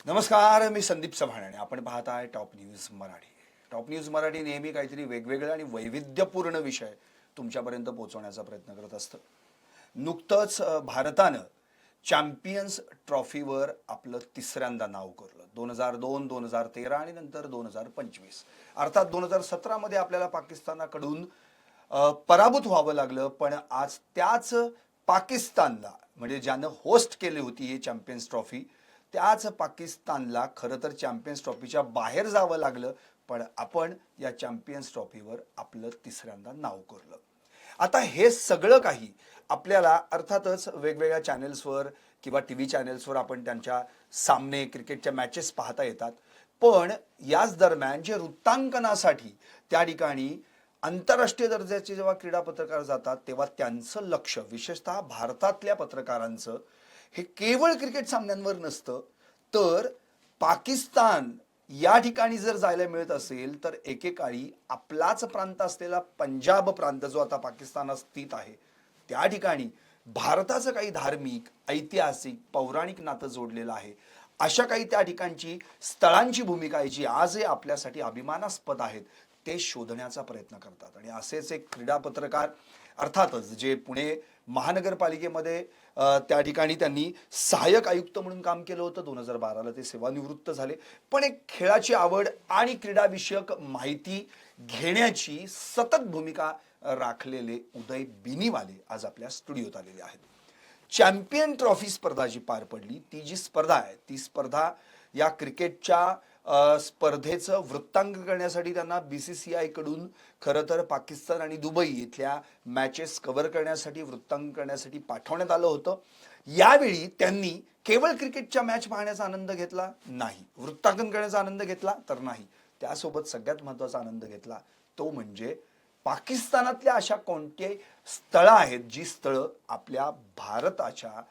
नमस्कार, मी संदीप चव्हाण आणि आपण पाहत आहे top news Marathi. Top news Marathi नेहमी काहीतरी वेगवेगळे आणि वैविध्यपूर्ण विषय तुमच्यापर्यंत पोहोचवण्याचा प्रयत्न करत असतं. नुकतंच भारतानं चॅम्पियन्स ट्रॉफीवर आपलं तिसऱ्यांदा नाव कोरलं. 2002, 2013 आणि नंतर 2025. अर्थात 2017 मध्ये आपल्याला पाकिस्तानाकडून पराभूत व्हावं लागलं, पण आज त्याच पाकिस्तानला म्हणजे ज्यानं होस्ट केली होती ही चॅम्पियन्स ट्रॉफी, त्याच पाकिस्तानला खरं तर चॅम्पियन्स ट्रॉफीच्या बाहेर जावं लागलं, पण आपण या चॅम्पियन्स ट्रॉफीवर आपलं तिसऱ्यांदा नाव कोरलं. आता हे सगळं काही आपल्याला अर्थातच वेगवेगळ्या चॅनेल्सवर किंवा टी व्ही चॅनेल्सवर आपण त्यांच्या सामने क्रिकेटच्या मॅचेस पाहता येतात. पण याच दरम्यान जे वृत्तांकनासाठी त्या ठिकाणी आंतरराष्ट्रीय दर्जाचे जेव्हा क्रीडा पत्रकार जातात, तेव्हा त्यांचं लक्ष विशेषतः भारतातल्या पत्रकारांचं हे केवळ क्रिकेट सामन्यांवर नसतं, तर पाकिस्तान या ठिकाणी जर जायला मिळत असेल तर एकेकाळी आपलाच प्रांत असलेला पंजाब प्रांत जो आता पाकिस्तानात स्थित आहे, त्या ठिकाणी भारताचं काही धार्मिक, ऐतिहासिक, पौराणिक नातं जोडलेलं आहे. अशा काही त्या ठिकाणची स्थळांची भूमिका आहे जी आजही आपल्यासाठी अभिमानास्पद आहेत, ते शोधण्याचा प्रयत्न करतात. आणि असेच एक क्रीडा पत्रकार अर्थातच जे पुणे महानगरपालिकेमध्ये त्या ठिकाणी त्यांनी सहाय्यक आयुक्त म्हणून काम केलं होतं. 2012ला ते सेवानिवृत्त झाले. पण एक खेळाची आवड आणि क्रीडाविषयक माहिती घेण्याची सतत भूमिका राखलेले उदय बिनीवाले आज आपल्या स्टुडिओत आलेले आहेत. चॅम्पियन ट्रॉफी स्पर्धा जी पार पडली, ती जी स्पर्धा आहे, ती स्पर्धा या क्रिकेटच्या स्पर्धेचं वृत्तांकन करण्यासाठी त्यांना BCCI कडून खरं तर पाकिस्तान आणि दुबई इथल्या मॅचेस कव्हर करण्यासाठी, वृत्तांकन करण्यासाठी पाठवण्यात आलं होतं. यावेळी त्यांनी केवळ क्रिकेटच्या मॅच पाहण्याचा आनंद घेतला नाही, वृत्तांकन करण्याचा आनंद घेतला तर नाही, त्यासोबत सगळ्यात महत्त्वाचा आनंद घेतला तो म्हणजे पाकिस्तानातल्या अशा कोणत्याही स्थळं आहेत जी स्थळं आपल्या भारताच्या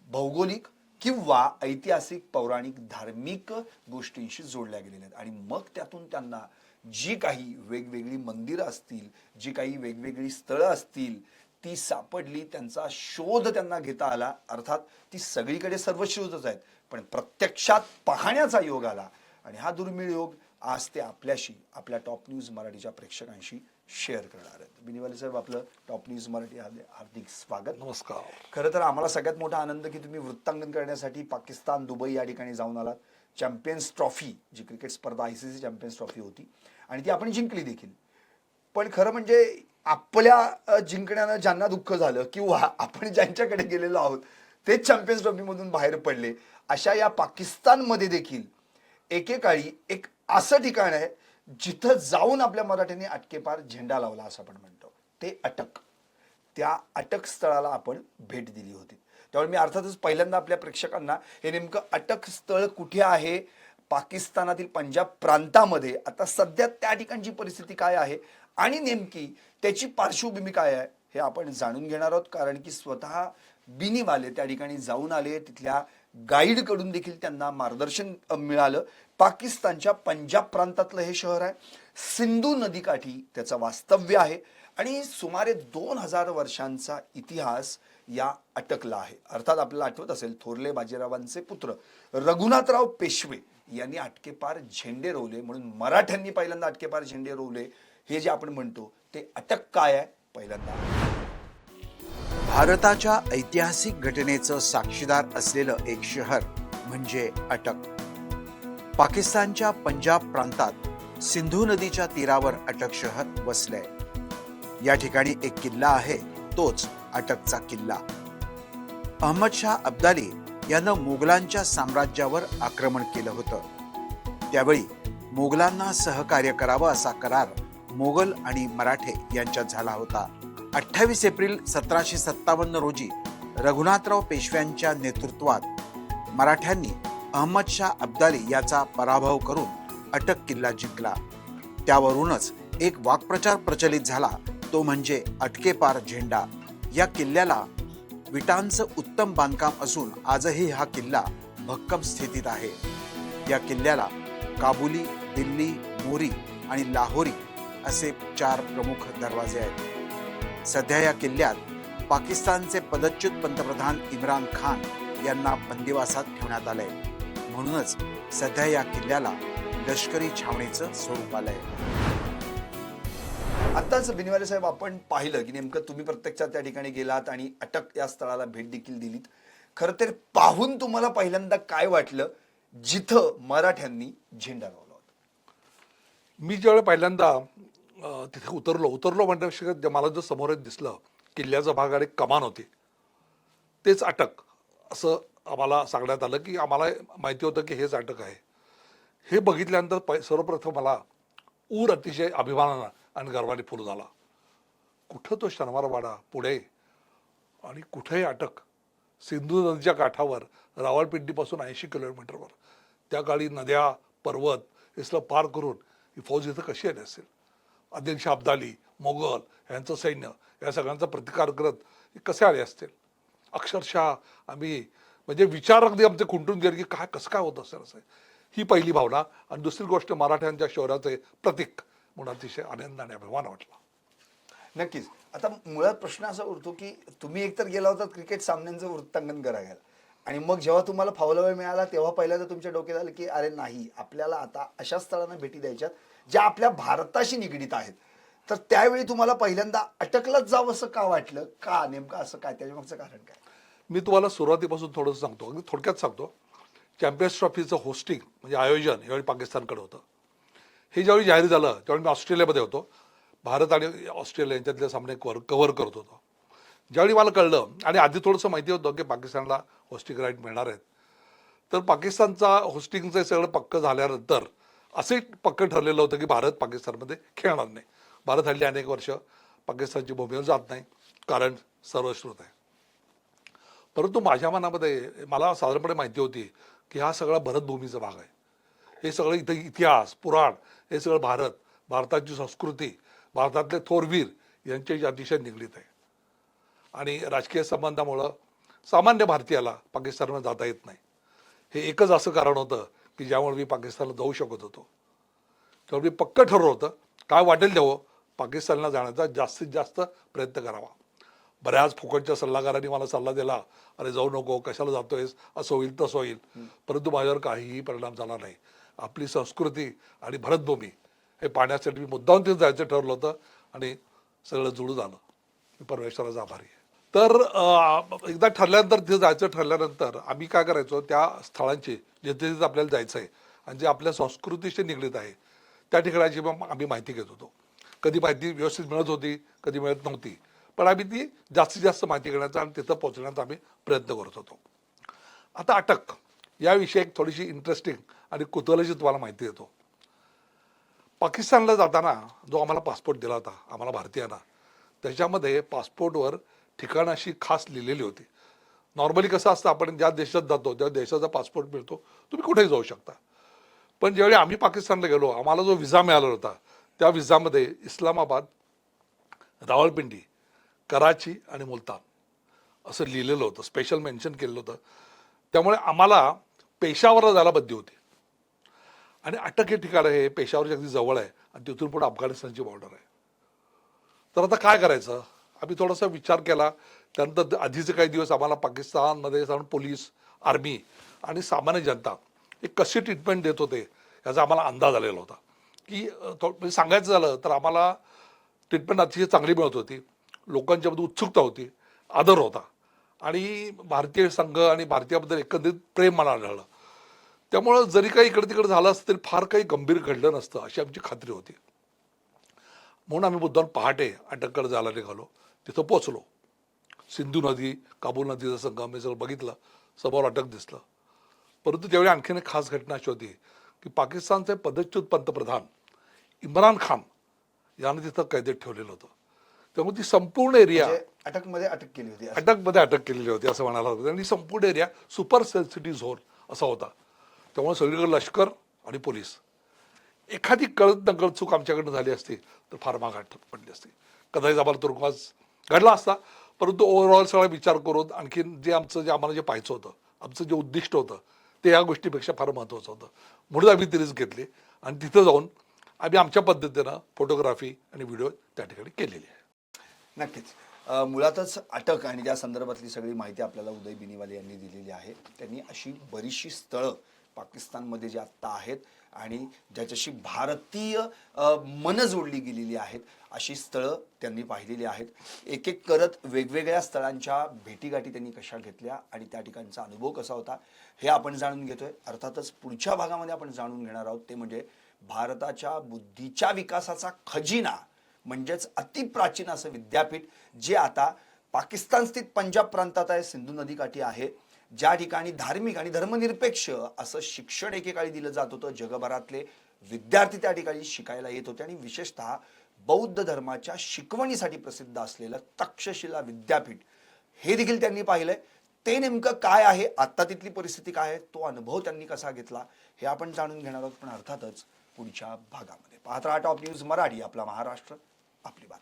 भौगोलिक किंवा ऐतिहासिक, पौराणिक, धार्मिक गोष्टींशी जोडल्या गेलेल्या आहेत. आणि मग त्यातून त्यांना जी काही वेगवेगळी मंदिरं असतील, जी काही वेगवेगळी स्थळं असतील, ती सापडली, त्यांचा शोध त्यांना घेता आला. अर्थात ती सगळीकडे सर्वश्रुतच आहेत, पण प्रत्यक्षात पाहण्याचा योग आला. आणि हा दुर्मिळ योग आज ते आपल्याशी, आपल्या टॉप न्यूज मराठीच्या प्रेक्षकांशी शेअर करणार आहेत. बिनीवाले साहेब, आपलं टॉप न्यूज मराठी हार्दिक स्वागत. नमस्कार. खरं तर आम्हाला सगळ्यात मोठा आनंद की तुम्ही वृत्तांकन करण्यासाठी पाकिस्तान, दुबई या ठिकाणी जाऊन आलात. चॅम्पियन्स ट्रॉफी जी क्रिकेट स्पर्धा ICC चॅम्पियन्स ट्रॉफी होती आणि ती आपण जिंकली देखील. पण खरं म्हणजे आपल्या जिंकण्यानं ज्यांना दुःख झालं किंवा आपण ज्यांच्याकडे गेलेलो आहोत तेच चॅम्पियन्स ट्रॉफीमधून बाहेर पडले, अशा या पाकिस्तानमध्ये देखील एकेकाळी एक असं ठिकाण आहे जिथं जाऊन आपल्या मराठ्यांनी अटकेपार झेंडा लावला असं आपण म्हणतो, ते अटक. त्या अटक स्थळाला आपण भेट दिली होती. त्यामुळे मी अर्थातच पहिल्यांदा आपल्या प्रेक्षकांना हे नेमकं अटक स्थळ कुठे आहे, पाकिस्तानातील पंजाब प्रांतामध्ये आता सध्या त्या ठिकाणची परिस्थिती काय आहे आणि नेमकी त्याची पार्श्वभूमी काय आहे हे आपण जाणून घेणार आहोत. कारण की स्वतः बिनीवाले त्या ठिकाणी जाऊन आले, तिथल्या गाईडकडून देखील त्यांना मार्गदर्शन मिळालं. पाकिस्तानच्या पंजाब प्रांतातलं हे शहर आहे, सिंधू नदीकाठी त्याचं वास्तव्य आहे आणि सुमारे 2000 वर्षांचा इतिहास या अटकला आहे. अर्थात आपल्याला आठवत असेल, थोरले बाजीरावांचे पुत्र रघुनाथराव पेशवे यांनी अटकेपार झेंडे रोवले, म्हणून मराठ्यांनी पहिल्यांदा अटकेपार झेंडे रोवले. हे जे आपण म्हणतो ते अटक काय आहे पहिल्यांदा. भारताच्या ऐतिहासिक घटनेचं साक्षीदार असलेलं एक शहर म्हणजे अटक. पाकिस्तानच्या पंजाब प्रांतात सिंधू नदीच्या तीरावर अटक शहर वसलंय. या ठिकाणी एक किल्ला आहे, तोच अटकचा किल्ला. अहमद शाह अब्दाली यानं मोगलांच्या साम्राज्यावर आक्रमण केलं होतं. त्यावेळी मोगलांना सहकार्य करावं असा करार मोगल आणि मराठे यांच्यात झाला होता. 28 एप्रिल 1757 रोजी रघुनाथराव पेशव्यांच्या नेतृत्वात मराठ्यांनी अहमद शाह अब्दाली याचा पराभव करून अटक किल्ला जिंकला. त्यावरूनच एक वाक्प्रचार प्रचलित झाला, तो म्हणजे अटकेपार झेंडा. या किल्ल्याला विटांचं उत्तम बांधकाम असून आजही हा किल्ला भक्कम स्थितीत आहे. या किल्ल्याला काबुली, दिल्ली, मोरी आणि लाहोरी असे 4 प्रमुख दरवाजे आहेत. सध्या या किल्ल्यात पाकिस्तानचे पदच्युत पंतप्रधान इम्रान खान यांना बंदिवासात ठेवण्यात आलंय. म्हणूनच सध्या या किल्ल्याला लष्करी छावणीचं स्वरूप आलंय. आताच बिनिवाले साहेब आपण पाहिलं की नेमकं तुम्ही प्रत्यक्षात त्या ठिकाणी गेलात आणि अटक या स्थळाला भेट देखील दिलीत. खरं तर पाहून तुम्हाला पहिल्यांदा काय वाटलं जिथं मराठ्यांनी झेंडा लावला होता? मी ज्यावेळी पहिल्यांदा तिथे उतरलो म्हणजे मला जो समोर दिसलं किल्ल्याचा भाग आणि कमान होती तेच अटक असं आम्हाला सांगण्यात आलं की आम्हाला माहिती होतं की हेच अटक आहे. हे बघितल्यानंतर सर्वप्रथम मला अतिशय अभिमानानं आणि गर्वाने फुल झाला. कुठं तो शनिवारवाडा पुढे आणि कुठेही अटक. सिंधू नदीच्या काठावर रावळपिंडीपासून 80 किलोमीटरवर त्या काळी नद्या पर्वत हे सगळं पार करून ही फौज इथं कशी आली असेल. आदिलशाह अब्दाली मोगल यांचं सैन्य या सगळ्यांचा प्रतिकार करत कसे आले असतील. अक्षरशः आम्ही म्हणजे विचार अगदी आमचे खुंटून गेले की काय कसं काय होत असेल असं. ही पहिली भावना. आणि दुसरी गोष्ट मराठ्यांच्या शौर्याचे प्रतीक म्हणून अतिशय आनंद आणि अभिमान वाटला. नक्कीच. आता मुळात प्रश्न असा उरतो की तुम्ही एकतर गेला होता क्रिकेट सामन्यांचं वृत्तांकन करायला आणि मग जेव्हा तुम्हाला फावला वेळ मिळाला तेव्हा पहिल्यांदा तुमच्या डोक्यात आलं की अरे नाही आपल्याला आता अशा स्थळांना भेटी द्यायच्यात ज्या आपल्या भारताशी निगडीत आहेत. तर त्यावेळी तुम्हाला पहिल्यांदा अटकलाच जावं असं का वाटलं? का नेमकं असं काय? त्याच्यामागचं कारण काय? मी तुम्हाला सुरुवातीपासून थोडंसं सांगतो, अगदी थोडक्यात सांगतो. चॅम्पियन्स ट्रॉफीचं होस्टिंग म्हणजे आयोजन यावेळी पाकिस्तानकडे होतं. हे ज्यावेळी जाहीर झालं त्यावेळी मी ऑस्ट्रेलियामध्ये होतो. भारत आणि ऑस्ट्रेलिया यांच्यातले सामने कव्हर करत होतो. ज्यावेळी मला कळलं आणि आधी थोडंसं माहिती होतं की पाकिस्तानला होस्टिंग राईट मिळणार आहेत, तर पाकिस्तानचा होस्टिंगचं सगळं पक्कं झाल्यानंतर असे पक्कं ठरलेलं होतं की भारत पाकिस्तानमध्ये खेळणार नाही. भारत हल्ली अनेक वर्ष पाकिस्तानची भूमीवर जात नाही, कारण सर्वश्रुत आहे. परंतु माझ्या मनामध्ये मला साधारणपणे माहिती होती की हा सगळा भरतभूमीचा भाग आहे. हे सगळं इथं इतिहास पुराण हे सगळं भारताची संस्कृती भारतातले थोरवीर यांच्याशी अतिशय निगडीत आहे. आणि राजकीय संबंधामुळं सामान्य भारतीयाला पाकिस्तानमध्ये जाता येत नाही. हे एकच असं कारण होतं की ज्यामुळे मी पाकिस्तानला जाऊ शकत होतो. त्यामुळे मी पक्कं ठरवलं होतं काय वाटेल तेव्हा पाकिस्तानला जाण्याचा जास्तीत जास्त प्रयत्न करावा. बऱ्याच फुकटच्या सल्लागारांनी मला सल्ला दिला, अरे जाऊ नको, कशाला जातोयस, असं होईल तसं होईल. परंतु माझ्यावर काहीही परिणाम झाला नाही. आपली संस्कृती आणि भरतभूमी हे पाहण्यासाठी मी मुद्दाम तिथे जायचं ठरलं होतं आणि सगळं जुळून झालं. मी परमेश्वराचा आभारी आहे. तर एकदा ठरल्यानंतर तिथे जायचं ठरल्यानंतर आम्ही काय करायचो, त्या स्थळांची जिथे जिथे आपल्याला जायचं आहे आणि जे आपल्या संस्कृतीशी निगडीत आहे त्या ठिकाणाची आम्ही माहिती घेत होतो. कधी माहिती व्यवस्थित मिळत होती, कधी मिळत नव्हती, पण आम्ही ती जास्तीत जास्त माहिती घेण्याचा आणि तिथं पोहोचण्याचा आम्ही प्रयत्न करत होतो. आता अटक याविषयी एक थोडीशी इंटरेस्टिंग आणि कुतूहलाची तुम्हाला माहिती देतो. पाकिस्तानला जाताना जो आम्हाला पासपोर्ट दिला होता आम्हाला भारतीयांना, त्याच्यामध्ये पासपोर्टवर ठिकाण अशी खास लिहिलेली होती. नॉर्मली कसं असतं, आपण ज्या देशात जातो त्या देशाचा पासपोर्ट मिळतो, तुम्ही कुठेही जाऊ शकता. पण ज्यावेळी आम्ही पाकिस्तानला गेलो आम्हाला जो व्हिसा मिळाला होता त्या व्हिसामध्ये इस्लामाबाद, रावळपिंडी, कराची आणि मुलतान असं लिहिलेलं होतं, स्पेशल मेन्शन केलेलं होतं. त्यामुळे आम्हाला पेशावरला जायला बंदी होती. आणि अटक हे ठिकाण हे पेशावरच्या अगदी जवळ आहे आणि तिथून पुढे अफगाणिस्तानची बॉर्डर आहे. तर आता काय करायचं, आम्ही थोडासा विचार केला. त्यानंतर आधीचे काही दिवस आम्हाला पाकिस्तानमध्ये जाऊन पोलीस, आर्मी आणि सामान्य जनता हे कशी ट्रीटमेंट देत होते याचा आम्हाला अंदाज आलेला होता. की म्हणजे सांगायचं झालं तर आम्हाला ट्रीटमेंट अतिशय चांगली मिळत होती. लोकांच्यामध्ये उत्सुकता होती, आदर होता आणि भारतीय संघ आणि भारतीयाबद्दल एकंदरीत प्रेम मला आढळलं. त्यामुळं जरी काही इकडे तिकडे झालं असतं तरी फार काही गंभीर घडलं नसतं अशी आमची खात्री होती. म्हणून आम्ही मुद्दाम पहाटे अटककडे जायला निघालो. तिथं पोचलो. सिंधू नदी, काबूल नदीचं संगम हे सगळं बघितलं. समोर अटक दिसलं. परंतु त्यावेळी आणखीन एक खास घटना अशी होती की पाकिस्तानचे पदच्युत पंतप्रधान इम्रान खान यानं तिथं कैदेत ठेवलेलं होतं. त्यामुळे ती संपूर्ण एरिया अटकमध्ये अटक केली होती, अटकमध्ये अटक केलेली होती असं म्हणायला होतं. आणि संपूर्ण एरिया सुपर सेन्सिटिव्ह झोन असा होता. त्यामुळे सगळीकडे लष्कर आणि पोलीस. एखादी कळत नकळत चूक आमच्याकडनं झाली असती तर फार मागाट पडली असती, कदाचित आम्हाला तुरुंगवास घडला असता. परंतु ओव्हरऑल सगळा विचार करून आणखीन जे आम्हाला जे पाहायचं होतं, आमचं जे उद्दिष्ट होतं ते या गोष्टीपेक्षा फार महत्त्वाचं होतं. म्हणून आम्ही ती रिस्क घेतली आणि तिथं जाऊन आम्ही आमच्या पद्धतीनं फोटोग्राफी आणि व्हिडिओ त्या ठिकाणी केलेली आहे. नक्कीच. मुळातच अटक आणि त्या संदर्भातली सगळी माहिती आपल्याला उदय बिनीवाले यांनी दिलेली आहे. त्यांनी अशी बरीचशी स्थळं पाकिस्तानमध्ये जे आत्ता आहेत आणि ज्याच्याशी भारतीय मनं जोडली गेलेली आहेत अशी स्थळं त्यांनी पाहिलेली आहेत. एक एक करत वेगवेगळ्या स्थळांच्या भेटीगाठी त्यांनी कशा घेतल्या आणि त्या ठिकाणचा अनुभव कसा होता हे आपण जाणून घेतोय. अर्थातच पुढच्या भागामध्ये आपण जाणून घेणार आहोत ते म्हणजे भारताच्या बुद्धीच्या विकासाचा खजिना म्हणजेच अतिप्राचीन असं विद्यापीठ जे आता पाकिस्तान स्थित पंजाब प्रांतात आहे, सिंधू नदीकाठी आहे, ज्या ठिकाणी धार्मिक आणि धर्मनिरपेक्ष असं शिक्षण एकेकाळी दिलं जात होतं. जगभरातले विद्यार्थी त्या ठिकाणी शिकायला येत होते आणि विशेषतः बौद्ध धर्माच्या शिकवणीसाठी प्रसिद्ध असलेलं तक्षशिला विद्यापीठ हे देखील त्यांनी पाहिलंय. ते नेमकं काय आहे, आता तिथली परिस्थिती काय आहे, तो अनुभव त्यांनी कसा घेतला हे आपण जाणून घेणार आहोत. पण अर्थातच पुढच्या भागामध्ये पाहत राहा टॉप न्यूज मराठी, आपला महाराष्ट्र आपली बात.